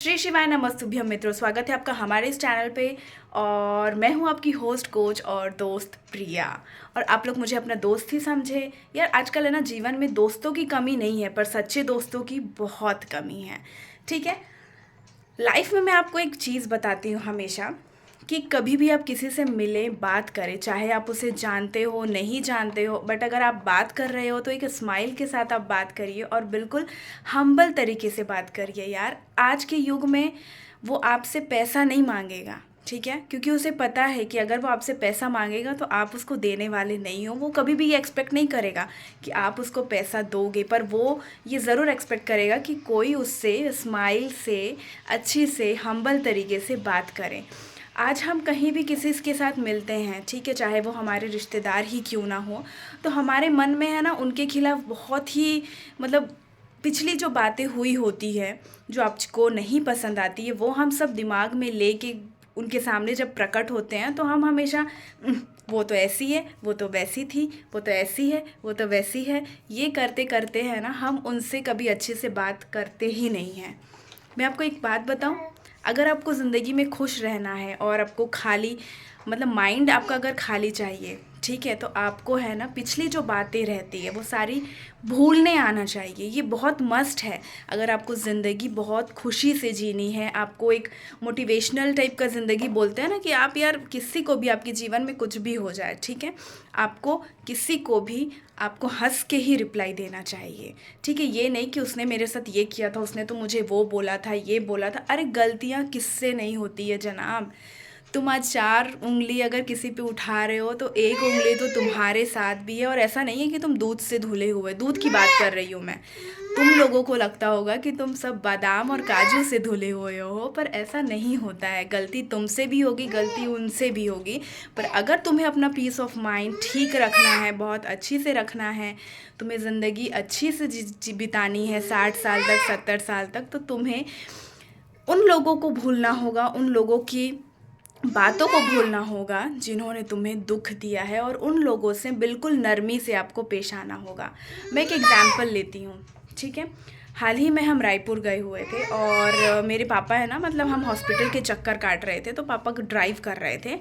श्री शिवाय नमस्तुभ्यम मित्रों, स्वागत है आपका हमारे इस चैनल पे। और मैं हूँ आपकी होस्ट, कोच और दोस्त प्रिया। और आप लोग मुझे अपना दोस्त ही समझे। यार आजकल है ना, जीवन में दोस्तों की कमी नहीं है, पर सच्चे दोस्तों की बहुत कमी है। ठीक है, लाइफ में मैं आपको एक चीज़ बताती हूँ हमेशा, कि कभी भी आप किसी से मिलें, बात करें, चाहे आप उसे जानते हो नहीं जानते हो, बट अगर आप बात कर रहे हो तो एक स्माइल के साथ आप बात करिए और बिल्कुल हम्बल तरीके से बात करिए। यार आज के युग में वो आपसे पैसा नहीं मांगेगा, ठीक है, क्योंकि उसे पता है कि अगर वो आपसे पैसा मांगेगा तो आप उसको देने वाले नहीं हो। वो कभी भी ये एक्सपेक्ट नहीं करेगा कि आप उसको पैसा दोगे, पर वो ये ज़रूर एक्सपेक्ट करेगा कि कोई उससे स्माइल से, अच्छी से, हम्बल तरीके से बात करे। आज हम कहीं भी किसी के साथ मिलते हैं, ठीक है, चाहे वो हमारे रिश्तेदार ही क्यों ना हो, तो हमारे मन में है ना उनके खिलाफ बहुत ही मतलब पिछली जो बातें हुई होती है, जो आपको नहीं पसंद आती है, वो हम सब दिमाग में लेके उनके सामने जब प्रकट होते हैं तो हम हमेशा वो तो ऐसी है, वो तो वैसी थी, वो तो ऐसी है, वो तो वैसी है, ये करते करते है ना हम उनसे कभी अच्छे से बात करते ही नहीं हैं। मैं आपको एक बात बताऊं, अगर आपको ज़िंदगी में खुश रहना है और आपको खाली मतलब माइंड आपका अगर खाली चाहिए, ठीक है, तो आपको है ना पिछली जो बातें रहती है वो सारी भूलने आना चाहिए। ये बहुत मस्ट है। अगर आपको ज़िंदगी बहुत खुशी से जीनी है, आपको एक मोटिवेशनल टाइप का ज़िंदगी बोलते हैं ना, कि आप यार किसी को भी, आपके जीवन में कुछ भी हो जाए, ठीक है, आपको किसी को भी आपको हंस के ही रिप्लाई देना चाहिए। ठीक है, ये नहीं कि उसने मेरे साथ ये किया था, उसने तो मुझे वो बोला था, ये बोला था। अरे गलतियाँ किससे नहीं होती है जनाब। तुम आज 4 उंगली अगर किसी पे उठा रहे हो तो एक उंगली तो तुम्हारे साथ भी है। और ऐसा नहीं है कि तुम दूध से धुले हुए, दूध की बात कर रही हूँ मैं। तुम लोगों को लगता होगा कि तुम सब बादाम और काजू से धुले हुए हो, पर ऐसा नहीं होता है। गलती तुमसे भी होगी, गलती उनसे भी होगी, पर अगर तुम्हें अपना पीस ऑफ माइंड ठीक रखना है, बहुत अच्छी से रखना है, तुम्हें ज़िंदगी अच्छी से बितानी है 60 साल तक, 70 साल तक, तो तुम्हें उन लोगों को भूलना होगा, उन लोगों की बातों को भूलना होगा जिन्होंने तुम्हें दुख दिया है, और उन लोगों से बिल्कुल नरमी से आपको पेश आना होगा। मैं एक एग्ज़ाम्पल लेती हूँ, ठीक है। हाल ही में हम रायपुर गए हुए थे और मेरे पापा है ना, मतलब हम हॉस्पिटल के चक्कर काट रहे थे, तो पापा ड्राइव कर रहे थे।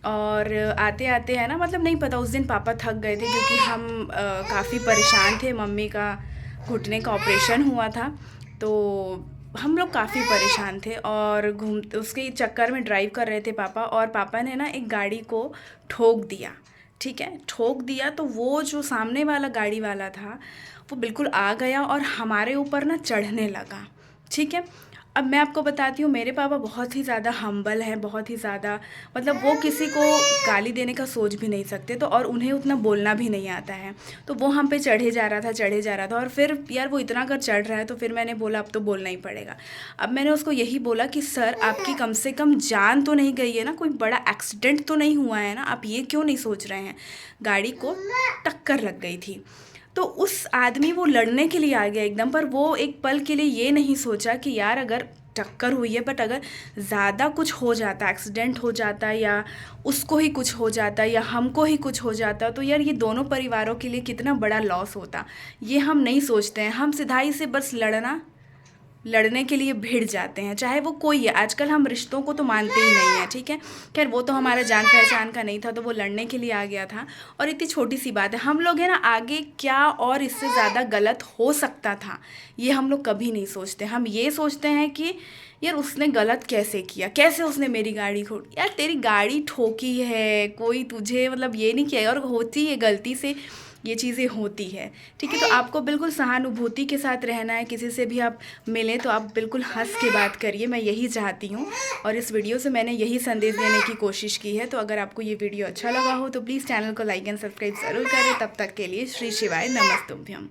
और आते आते है ना, मतलब नहीं पता, उस दिन पापा थक गए थे क्योंकि हम काफ़ी परेशान थे। मम्मी का घुटने का ऑपरेशन हुआ था, तो हम लोग काफ़ी परेशान थे और घूमते उसके चक्कर में ड्राइव कर रहे थे पापा। और पापा ने ना एक गाड़ी को ठोक दिया, ठीक है, ठोक दिया। तो वो जो सामने वाला गाड़ी वाला था वो बिल्कुल आ गया और हमारे ऊपर ना चढ़ने लगा, ठीक है। अब मैं आपको बताती हूँ, मेरे पापा बहुत ही ज़्यादा हम्बल हैं, बहुत ही ज़्यादा, मतलब वो किसी को गाली देने का सोच भी नहीं सकते, तो और उन्हें उतना बोलना भी नहीं आता है। तो वो हम पे चढ़े जा रहा था, चढ़े जा रहा था, और फिर यार वो इतना अगर चढ़ रहा है तो फिर मैंने बोला अब तो बोलना ही पड़ेगा। अब मैंने उसको यही बोला कि सर आपकी कम से कम जान तो नहीं गई है ना, कोई बड़ा एक्सीडेंट तो नहीं हुआ है ना, आप ये क्यों नहीं सोच रहे हैं। गाड़ी को टक्कर लग गई थी। तो उस आदमी वो लड़ने के लिए आ गया एकदम, पर वो एक पल के लिए ये नहीं सोचा कि यार अगर टक्कर हुई है, बट अगर ज़्यादा कुछ हो जाता, एक्सीडेंट हो जाता, या उसको ही कुछ हो जाता, या हमको ही कुछ हो जाता, तो यार ये दोनों परिवारों के लिए कितना बड़ा लॉस होता। ये हम नहीं सोचते हैं। हम सिधाई से बस लड़ने के लिए भिड़ जाते हैं, चाहे वो कोई है। आजकल हम रिश्तों को तो मानते ही नहीं है, ठीक है। खैर वो तो हमारा जान पहचान का नहीं था, तो वो लड़ने के लिए आ गया था। और इतनी छोटी सी बात है, हम लोग है ना आगे क्या और इससे ज़्यादा गलत हो सकता था, ये हम लोग कभी नहीं सोचते। हम ये सोचते हैं कि यार उसने गलत कैसे किया, कैसे उसने मेरी गाड़ी यार तेरी गाड़ी ठोकी है, कोई तुझे मतलब ये नहीं किया, और होती है गलती से, ये चीज़ें होती है, ठीक है। तो आपको बिल्कुल सहानुभूति के साथ रहना है। किसी से भी आप मिलें तो आप बिल्कुल हंस के बात करिए, मैं यही चाहती हूँ। और इस वीडियो से मैंने यही संदेश देने की कोशिश की है। तो अगर आपको ये वीडियो अच्छा लगा हो तो प्लीज़ चैनल को लाइक एंड सब्सक्राइब ज़रूर करें। तब तक के लिए श्री शिवाय नमस्तुभ्यम।